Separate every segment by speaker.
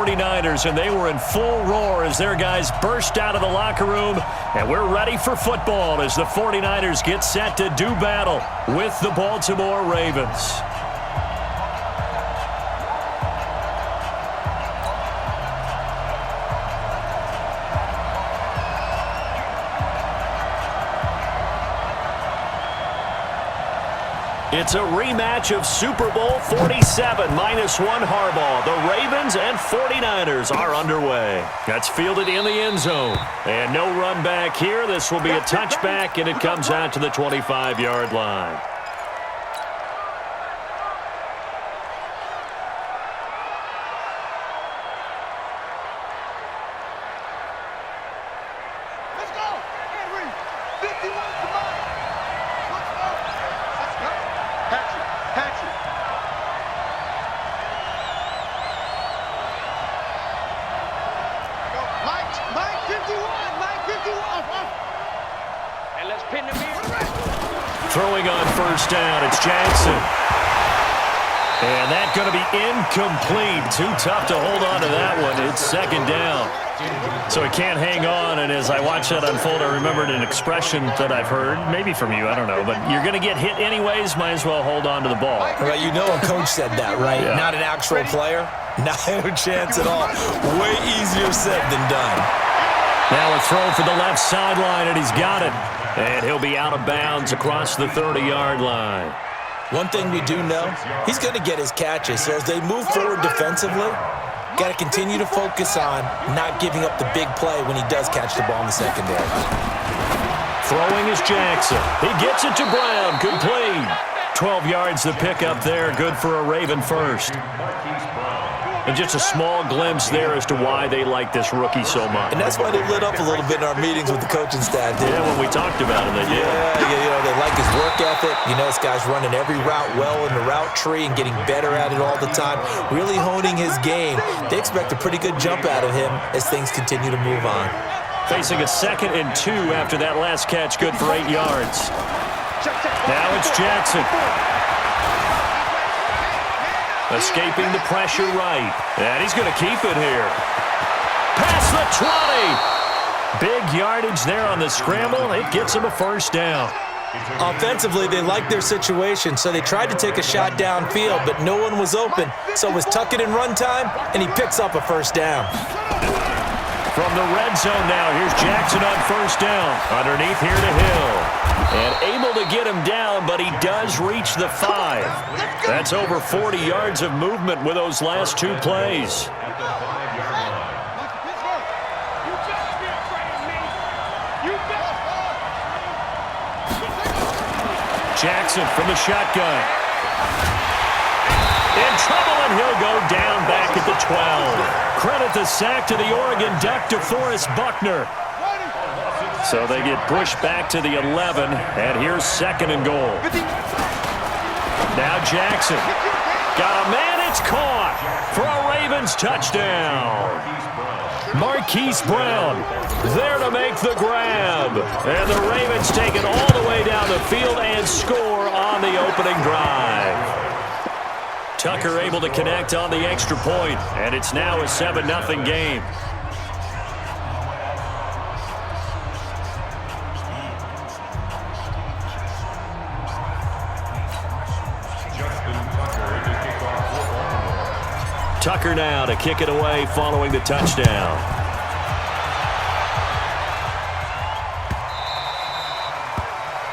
Speaker 1: 49ers, and they were in full roar as their guys burst out of the locker room. And we're ready for football as the 49ers get set to do battle with the Baltimore Ravens. It's a rematch of Super Bowl 47, -1 Harbaugh. The Ravens and 49ers are underway. That's fielded in the end zone. And no run back here. This will be a touchback, and it comes out to the 25-yard line. Throwing on first down, it's Jackson. And that's going to be incomplete. Too tough to hold on to that one. It's second down. So he can't hang on, and as I watch that unfold, I remembered an expression that I've heard, maybe from you, I don't know, but you're going to get hit anyways, might as well hold on to the ball.
Speaker 2: Right, you know a coach said that, right? Yeah. Not an actual player. Not a chance at all. Way easier said than done.
Speaker 1: Now a throw for the left sideline, and he's got it. And he'll be out of bounds across the 30-yard line.
Speaker 2: One thing we do know, he's going to get his catches. So as they move forward defensively, got to continue to focus on not giving up the big play when he does catch the ball in the secondary.
Speaker 1: Throwing is Jackson. He gets it to Brown. Complete. 12 yards to pick up there. Good for a Raven first. And just a small glimpse there as to why they like this rookie so much.
Speaker 2: And that's why they lit up a little bit in our meetings with the coaching staff.
Speaker 1: Yeah, when we talked about him, they did.
Speaker 2: Yeah, they like his work ethic. You know, this guy's running every route well in the route tree and getting better at it all the time, really honing his game. They expect a pretty good jump out of him as things continue to move on.
Speaker 1: Facing a 2nd and 2 after that last catch, good for 8 yards. Now it's Jackson. Escaping the pressure right. And he's going to keep it here. Past the 20. Big yardage there on the scramble. It gets him a first down.
Speaker 2: Offensively, they liked their situation, so they tried to take a shot downfield, but no one was open. So it was tuck it in run time, and he picks up a first down.
Speaker 1: From the red zone now, here's Jackson on first down. Underneath here to Hill. And able to get him down, but he does reach the 5. That's over 40 yards of movement with those last 2 plays. Jackson from the shotgun. In trouble, and he'll go down back at the 12. Credit the sack to the Oregon Duck, DeForest Buckner. So they get pushed back to the 11, and here's 2nd and goal. Now Jackson. Got a man, it's caught for a Ravens touchdown. Marquise Brown there to make the grab. And the Ravens take it all the way down the field and score on the opening drive. Tucker able to connect on the extra point, and it's now a 7-0 game. Tucker now to kick it away following the touchdown.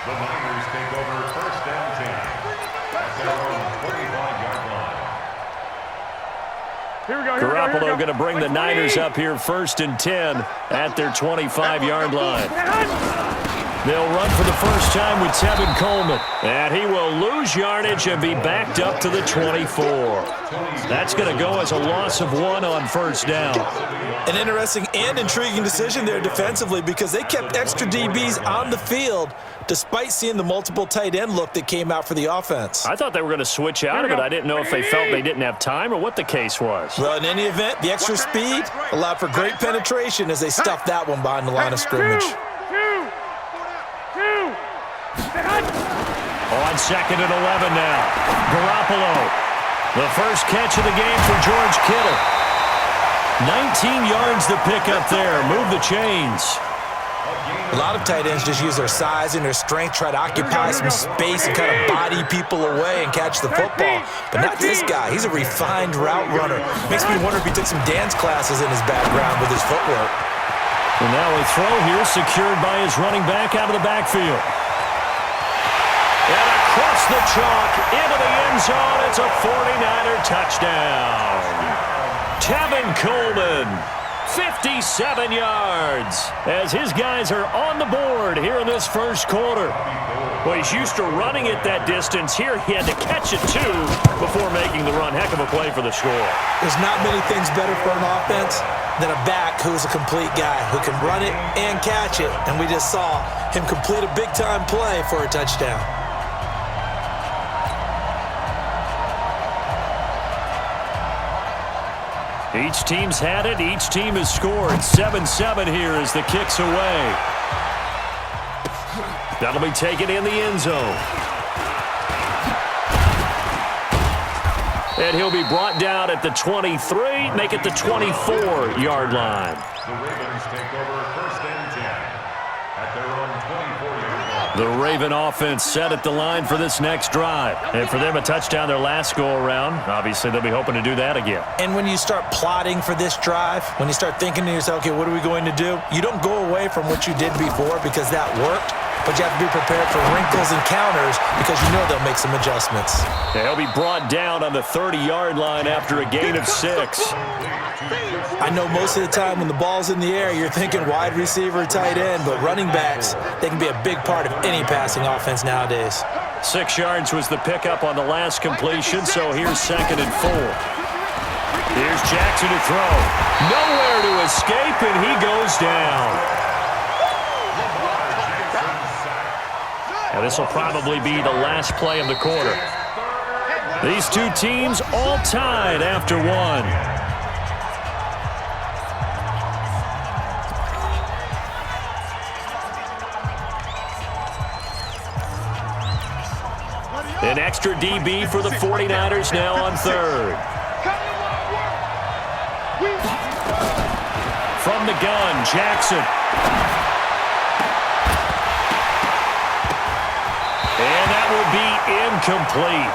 Speaker 3: The Niners take over first down 10 at their own 45-yard line.
Speaker 1: Here we go. Garoppolo going to bring the Niners up here 1st and 10 at their 25-yard line. They'll run for the first time with Tevin Coleman. And he will lose yardage and be backed up to the 24. That's going to go as a loss of 1 on first down.
Speaker 2: An interesting and intriguing decision there defensively because they kept extra DBs on the field despite seeing the multiple tight end look that came out for the offense.
Speaker 1: I thought they were going to switch out of it. I didn't know if they felt they didn't have time or what the case was.
Speaker 2: Well, in any event, the extra speed allowed for great penetration as they stuffed that one behind the line of scrimmage.
Speaker 1: On 2nd and 11 now. Garoppolo. The first catch of the game for George Kittle. 19 yards to pick up there. Move the chains.
Speaker 2: A lot of tight ends just use their size and their strength, try to occupy some space and kind of body people away and catch the football. But not this guy. He's a refined route runner. Makes me wonder if he took some dance classes in his background with his footwork.
Speaker 1: And now a throw here secured by his running back out of the backfield. And across the chalk into the end zone. It's a 49er touchdown. Tevin Coleman. 57 yards as his guys are on the board here in this first quarter. Well, he's used to running it that distance. Here he had to catch it, too, before making the run. Heck of a play for the score.
Speaker 2: There's not many things better for an offense than a back who's a complete guy who can run it and catch it. And we just saw him complete a big-time play for a touchdown.
Speaker 1: Each team's had it. Each team has scored. 7-7 here as the kick's away. That'll be taken in the end zone. And he'll be brought down at the 23, make it the 24-yard line.
Speaker 3: The Ravens take over first and 10 at their own 24-yard line.
Speaker 1: The Raven offense set at the line for this next drive. And for them, a touchdown their last go-around. Obviously, they'll be hoping to do that again.
Speaker 2: And when you start plotting for this drive, when you start thinking to yourself, okay, what are we going to do? You don't go away from what you did before because that worked. But you have to be prepared for wrinkles and counters because you know they'll make some adjustments.
Speaker 1: They'll be brought down on the 30-yard line after a gain of 6.
Speaker 2: I know most of the time when the ball's in the air, you're thinking wide receiver, tight end, but running backs, they can be a big part of any passing offense nowadays.
Speaker 1: 6 yards was the pickup on the last completion, so here's 2nd and 4. Here's Jackson to throw. Nowhere to escape, and he goes down. Now, this will probably be the last play of the quarter. These two teams all tied after one. An extra DB for the 49ers now on 3rd. From the gun, Jackson. And that will be incomplete.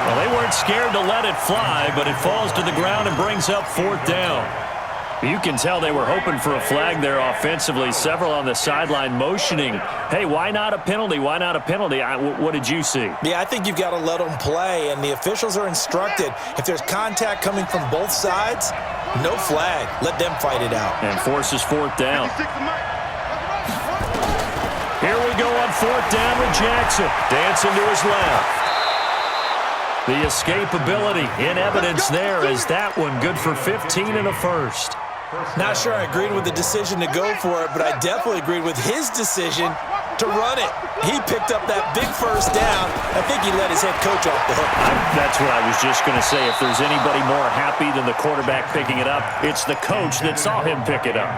Speaker 1: Well, they weren't scared to let it fly, but it falls to the ground and brings up 4th down. You can tell they were hoping for a flag there offensively. Several on the sideline motioning, hey, why not a penalty? Why not a penalty? What did you see?
Speaker 2: Yeah, I think you've got to let them play, and the officials are instructed. If there's contact coming from both sides, no flag. Let them fight it out.
Speaker 1: And forces 4th down. Here we go on 4th down with Jackson. Dancing to his left. The escapability in evidence there is that one good for 15 and a first.
Speaker 2: Not sure I agreed with the decision to go for it, but I definitely agreed with his decision to run it. He picked up that big first down. I think he let his head coach off the hook.
Speaker 1: That's what I was just going to say. If there's anybody more happy than the quarterback picking it up, it's the coach that saw him pick it up.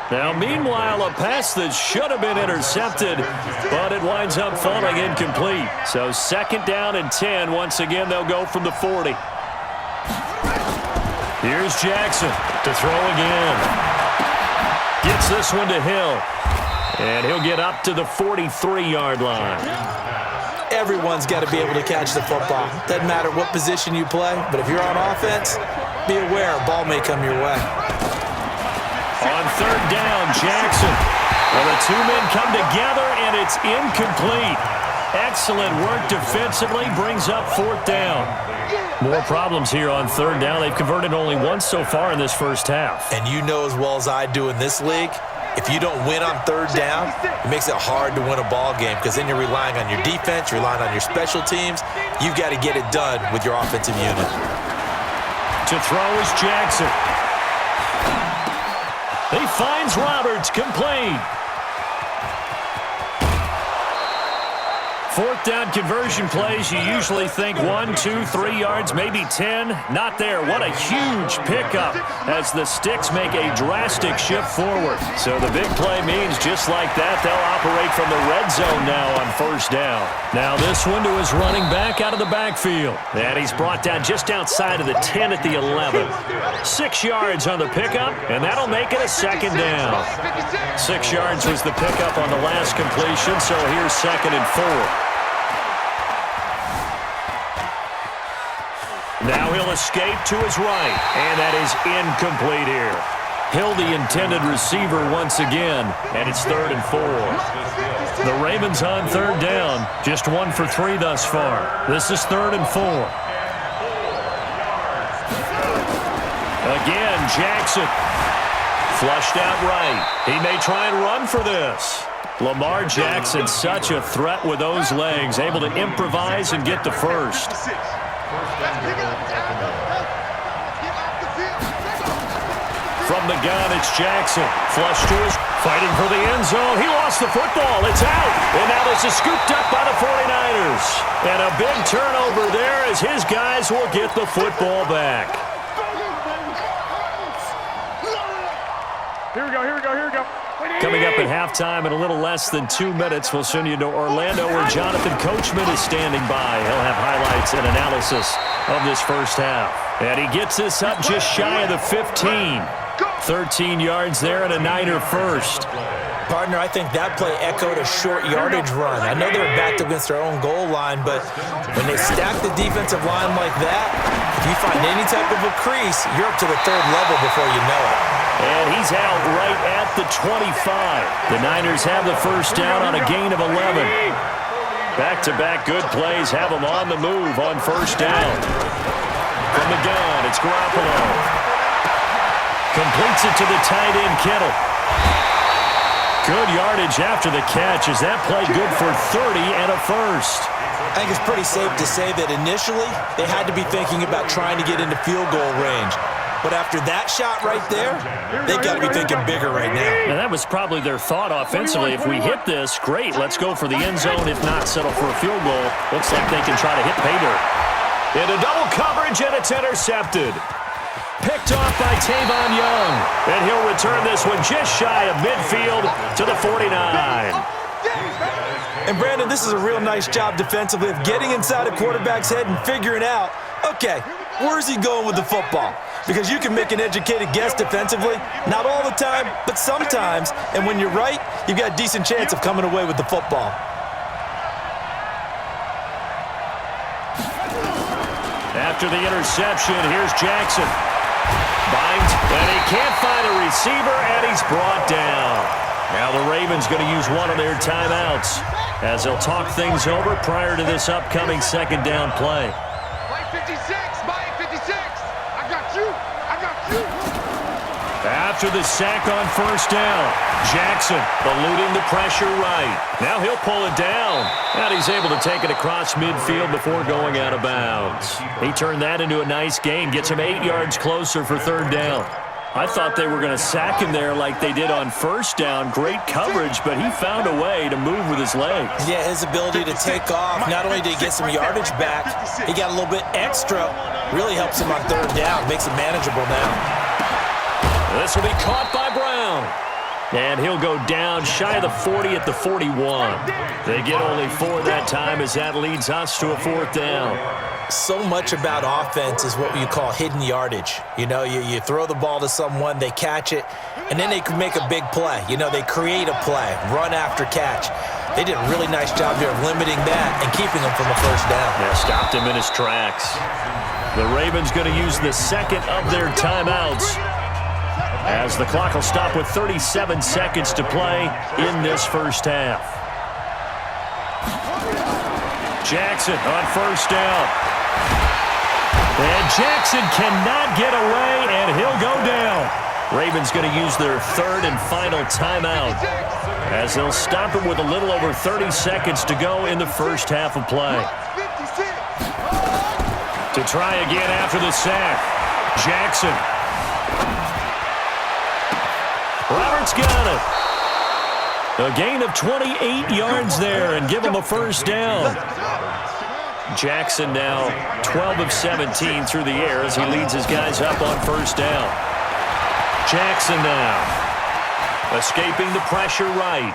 Speaker 1: Now, meanwhile, a pass that should have been intercepted, but it winds up falling incomplete. So 2nd down and 10. Once again, they'll go from the 40. Here's Jackson to throw again. Gets this one to Hill. And he'll get up to the 43-yard line.
Speaker 2: Everyone's got to be able to catch the football. Doesn't matter what position you play, but if you're on offense, be aware a ball may come your way.
Speaker 1: On 3rd down, Jackson. Well, the two men come together, and it's incomplete. Excellent work defensively, brings up 4th down. More problems here on 3rd down. They've converted only once so far in this first half.
Speaker 2: And you know as well as I do in this league, if you don't win on 3rd down, it makes it hard to win a ball game because then you're relying on your defense, you're relying on your special teams. You've got to get it done with your offensive unit.
Speaker 1: To throw is Jackson. He finds Roberts, complete. Fourth down conversion plays, you usually think 1, 2, 3 yards, maybe 10. Not there. What a huge pickup as the Sticks make a drastic shift forward. So the big play means just like that, they'll operate from the red zone now on first down. Now this one to his running back out of the backfield. And he's brought down just outside of the 10 at the 11. 6 yards on the pickup, and that'll make it a second down. 6 yards was the pickup on the last completion, so here's 2nd and 4. Now he'll escape to his right, and that is incomplete here. Hill, the intended receiver once again, and it's 3rd and 4. The Ravens on 3rd down, just 1 for 3 thus far. This is 3rd and 4. Again, Jackson. Flushed out right. He may try and run for this. Lamar Jackson, such a threat with those legs, able to improvise and get the first. From the gun, it's Jackson. Flush to his, fighting for the end zone. He lost the football. It's out. And now this is scooped up by the 49ers. And a big turnover there as his guys will get the football back.
Speaker 4: Here we go, here we go, here we go.
Speaker 1: Coming up at halftime in a little less than 2 minutes, we'll send you to Orlando where Jonathan Coachman is standing by. He'll have highlights and analysis of this first half. And he gets this up just shy of the 15. 13 yards there and a Niner first.
Speaker 2: Partner, I think that play echoed a short yardage run. I know they're backed against their own goal line, but when they stack the defensive line like that, if you find any type of a crease, you're up to the 3rd level before you know it.
Speaker 1: And he's out right at the 25. The Niners have the first down on a gain of 11. Back-to-back good plays have them on the move on first down. From the gun, it's Garoppolo. Completes it to the tight end, Kittle. Good yardage after the catch. Is that play good for 30 and a first?
Speaker 2: I think it's pretty safe to say that initially they had to be thinking about trying to get into field goal range. But after that shot right there, they've got to be thinking bigger right now.
Speaker 1: And that was probably their thought offensively. If we hit this, great, let's go for the end zone. If not, settle for a field goal. Looks like they can try to hit pay dirt. Into double coverage, and it's intercepted. Picked off by Tavon Young. And he'll return this one just shy of midfield to the 49.
Speaker 2: And Brandon, this is a real nice job defensively of getting inside a quarterback's head and figuring out, okay, where's he going with the football? Because you can make an educated guess defensively, not all the time, but sometimes. And when you're right, you've got a decent chance of coming away with the football.
Speaker 1: After the interception, here's Jackson. Binds, and he can't find a receiver, and he's brought down. Now the Ravens going to use one of their timeouts as they'll talk things over prior to this upcoming second down play. After the sack on first down, Jackson eluding the pressure right. Now he'll pull it down, and he's able to take it across midfield before going out of bounds. He turned that into a nice gain, gets him 8 yards closer for 3rd down. I thought they were going to sack him there like they did on first down. Great coverage, but he found a way to move with his legs.
Speaker 2: Yeah, his ability to take off, not only did he get some yardage back, he got a little bit extra. Really helps him on 3rd down, makes it manageable now.
Speaker 1: This will be caught by Brown. And he'll go down shy of the 40 at the 41. They get only 4 that time as that leads us to a 4th down.
Speaker 2: So much about offense is what you call hidden yardage. You know, you throw the ball to someone, they catch it, and then they can make a big play. You know, they create a play, run after catch. They did a really nice job here of limiting that and keeping him from a first down.
Speaker 1: Yeah, stopped him in his tracks. The Ravens going to use the second of their timeouts as the clock will stop with 37 seconds to play in this first half. Jackson on first down. And Jackson cannot get away, and he'll go down. Ravens going to use their 3rd and final timeout as they'll stop it with a little over 30 seconds to go in the first half of play. To try again after the sack, Jackson. Roberts got it. A gain of 28 yards there and give him a first down. Jackson now 12 of 17 through the air as he leads his guys up on first down. Jackson now escaping the pressure right.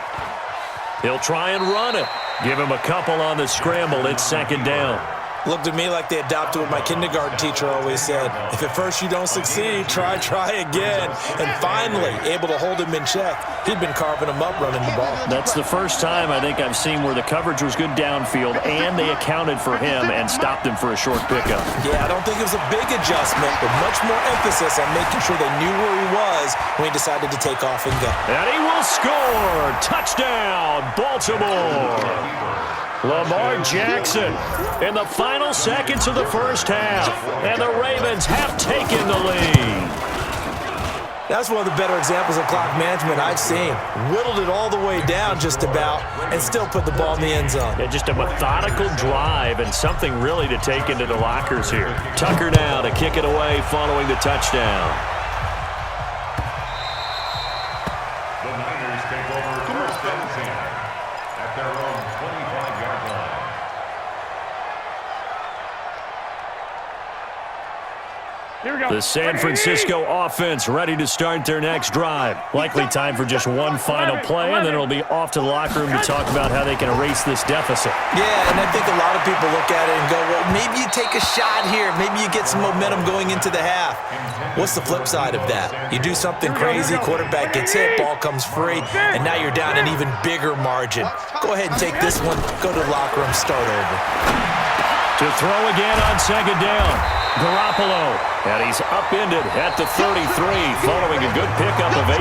Speaker 1: He'll try and run it. Give him a couple on the scramble. It's second down.
Speaker 2: Looked to me like they adopted what my kindergarten teacher always said. If at first you don't succeed, try again. And finally, able to hold him in check. He'd been carving him up running the ball.
Speaker 1: That's the first time I think I've seen where the coverage was good downfield and they accounted for him and stopped him for a short pickup.
Speaker 2: Yeah, I don't think it was a big adjustment, but much more emphasis on making sure they knew where he was when he decided to take off and go.
Speaker 1: And he will score! Touchdown, Baltimore! Lamar Jackson in the final seconds of the first half, and the Ravens have taken the lead.
Speaker 2: That's one of the better examples of clock management I've seen. Whittled it all the way down just about and still put the ball in the end zone.
Speaker 1: Yeah, just a methodical drive and something really to take into the lockers here. Tucker now to kick it away following the touchdown.
Speaker 3: The Niners take over first and 10 at their own 25-yard line.
Speaker 4: Here we go.
Speaker 1: The San Francisco offense ready to start their next drive. Likely time for just one final play, and then it'll be off to the locker room to talk about how they can erase this deficit.
Speaker 2: Yeah, and I think a lot of people look at it and go, well, maybe you take a shot here. Maybe you get some momentum going into the half. What's the flip side of that? You do something crazy, quarterback gets hit, ball comes free, and now you're down an even bigger margin. Go ahead and take this one, go to the locker room, start over.
Speaker 1: To throw again on second down, Garoppolo, and he's upended at the 33 following a good pickup of 8.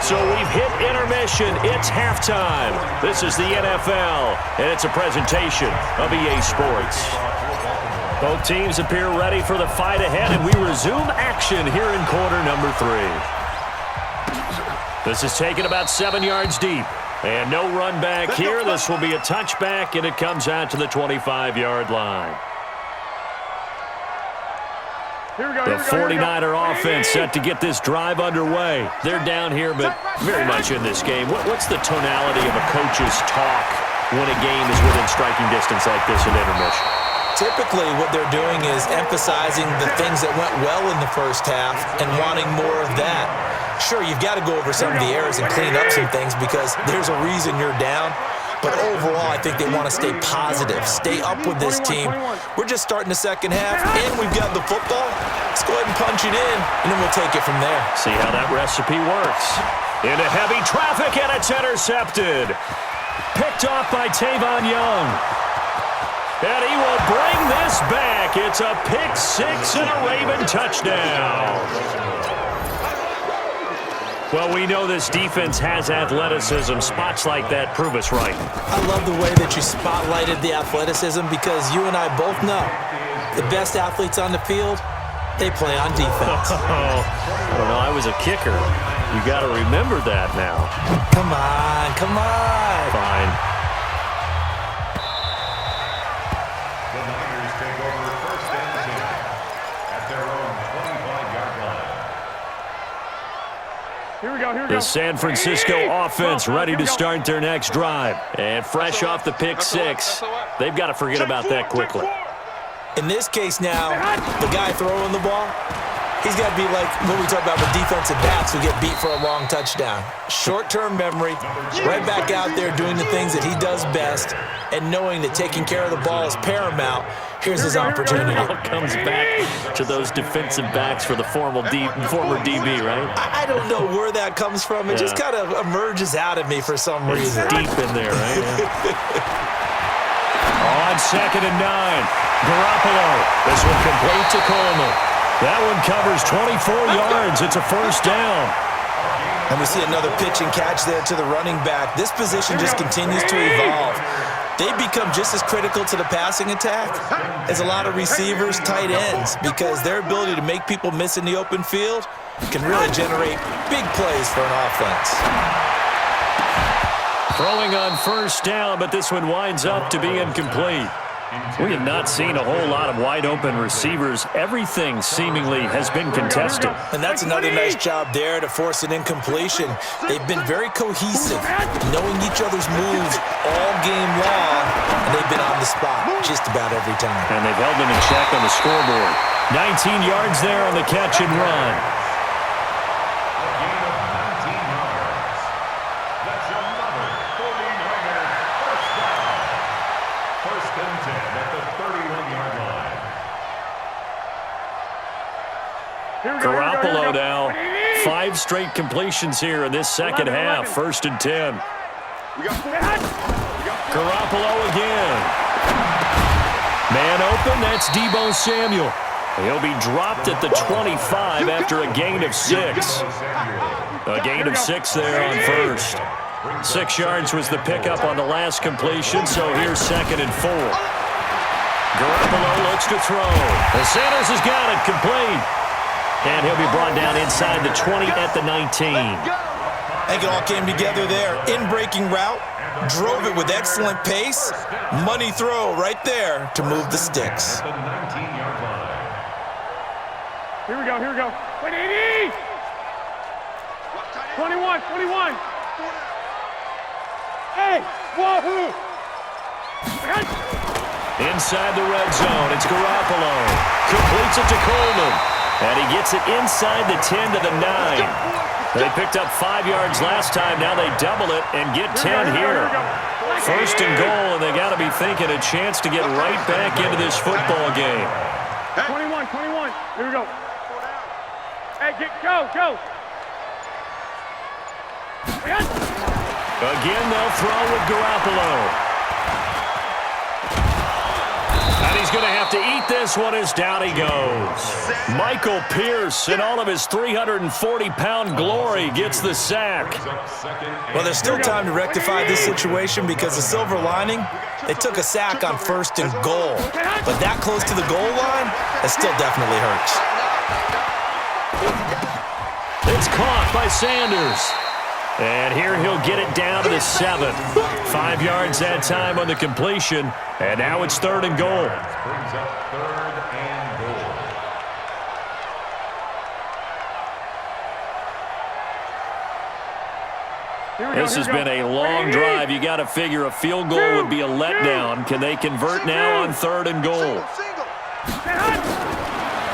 Speaker 1: So we've hit intermission. It's halftime. This is the NFL, and it's a presentation of EA Sports. Both teams appear ready for the fight ahead, and we resume action here in quarter number 3. This is taken about 7 yards deep. And no run back here. This will be a touchback, and it comes out to the 25-yard line. The 49er offense set to get this drive underway. They're down here, but very much in this game. What's the tonality of a coach's talk when a game is within striking distance like this in intermission?
Speaker 2: Typically, what they're doing is emphasizing the things that went well in the first half and wanting more of that. Sure, you've got to go over some of the errors and clean up some things because there's a reason you're down. But overall, I think they want to stay positive, stay up with this team. We're just starting the second half, and we've got the football. Let's go ahead and punch it in, and then we'll take it from there.
Speaker 1: See how that recipe works. Into heavy traffic, and it's intercepted. Picked off by Tavon Young. And he will bring this back. It's a pick 6 and a Raven touchdown. Well, we know this defense has athleticism. Spots like that prove us right.
Speaker 2: I love the way that you spotlighted the athleticism because you and I both know the best athletes on the field, they play on defense.
Speaker 1: I don't know. I was a kicker. You got to remember that now.
Speaker 2: Come on, come on.
Speaker 1: Fine.
Speaker 3: The Niners take over first and 10 at their own 25-yard line.
Speaker 4: Here we go, here we go.
Speaker 1: The San Francisco offense ready to start their next drive. And fresh off the pick 6, they've got to forget about that quickly.
Speaker 2: In this case now, the guy throwing the ball, he's got to be like what we talk about with defensive backs who get beat for a long touchdown. Short-term memory, right back out there doing the things that he does best, and knowing that taking care of the ball is paramount. Here's his opportunity.
Speaker 1: It all comes back to those defensive backs for the former DB, right?
Speaker 2: I don't know where that comes from. It just kind of emerges out of me for some reason.
Speaker 1: It's deep in there, right? On second and 9, Garoppolo. This one complete to Coleman. That one covers 24 yards. It's a first down.
Speaker 2: And we see another pitch and catch there to the running back. This position just continues to evolve. They become just as critical to the passing attack as a lot of receivers, tight ends, because their ability to make people miss in the open field can really generate big plays for an offense.
Speaker 1: Throwing on first down, but this one winds up to be incomplete. We have not seen a whole lot of wide-open receivers. Everything seemingly has been contested.
Speaker 2: And that's another nice job there to force an incompletion. They've been very cohesive, knowing each other's moves all game long, and they've been on the spot just about every time.
Speaker 1: And they've held them in check on the scoreboard. 19 yards there on the catch and run. Garoppolo now. 5 straight completions here in this second half. 1st and 10. Garoppolo again. Man open, that's Deebo Samuel. He'll be dropped at the 25 after a gain of 6. A gain of 6 there on 1st. 6 yards was the pickup on the last completion, so here's 2nd and 4. Garoppolo looks to throw. And Sanders has got it, complete. And he'll be brought down inside the 20 at the 19.
Speaker 2: I think it all came together there. In-breaking route, drove it with excellent pace. Money throw right there to move the sticks.
Speaker 4: Here we go, here we go. Wait, 80! 21, 21. Hey, wahoo!
Speaker 1: Inside the red zone, it's Garoppolo. Completes it to Coleman. And he gets it inside the 10 to the 9. They picked up 5 yards last time. Now they double it and get 10 here. 1st and goal, and they got to be thinking a chance to get right back into this football game.
Speaker 4: 21, 21. Here we go. Hey, go.
Speaker 1: Again, they'll throw with Garoppolo. And he's going to have to eat this one as down he goes. Michael Pierce, in all of his 340-pound glory, gets the sack.
Speaker 2: Well, there's still time to rectify this situation because the silver lining, they took a sack on 1st and goal. But that close to the goal line, it still definitely hurts.
Speaker 1: It's caught by Sanders. And here he'll get it down to the 7. 5 yards that time on the completion. And now it's 3rd and goal.
Speaker 3: Brings up 3rd and goal.
Speaker 1: This has been a long drive. You got to figure a field goal would be a letdown. Can they convert now on 3rd and goal?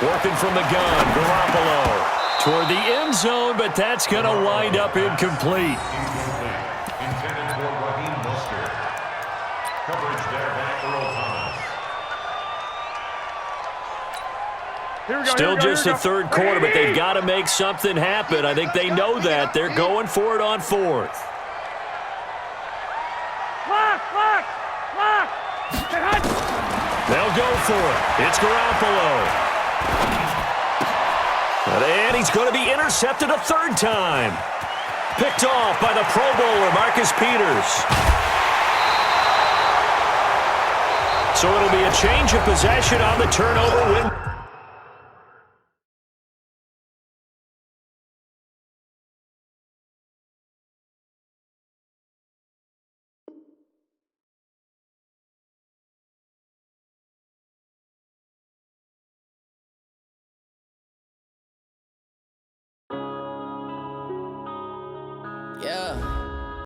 Speaker 1: Working from the gun, Garoppolo. Toward the end zone, but that's going to wind up incomplete.
Speaker 3: Intended for Raheem Mostert. Coverage there by Earl Thomas.
Speaker 1: Still just the 3rd quarter, but they've got to make something happen. I think they know that. They're going for it on 4th. They'll go for it. It's Garoppolo. And he's going to be intercepted a 3rd time. Picked off by the Pro Bowler, Marcus Peters. So it'll be a change of possession on the turnover win.
Speaker 5: Yeah.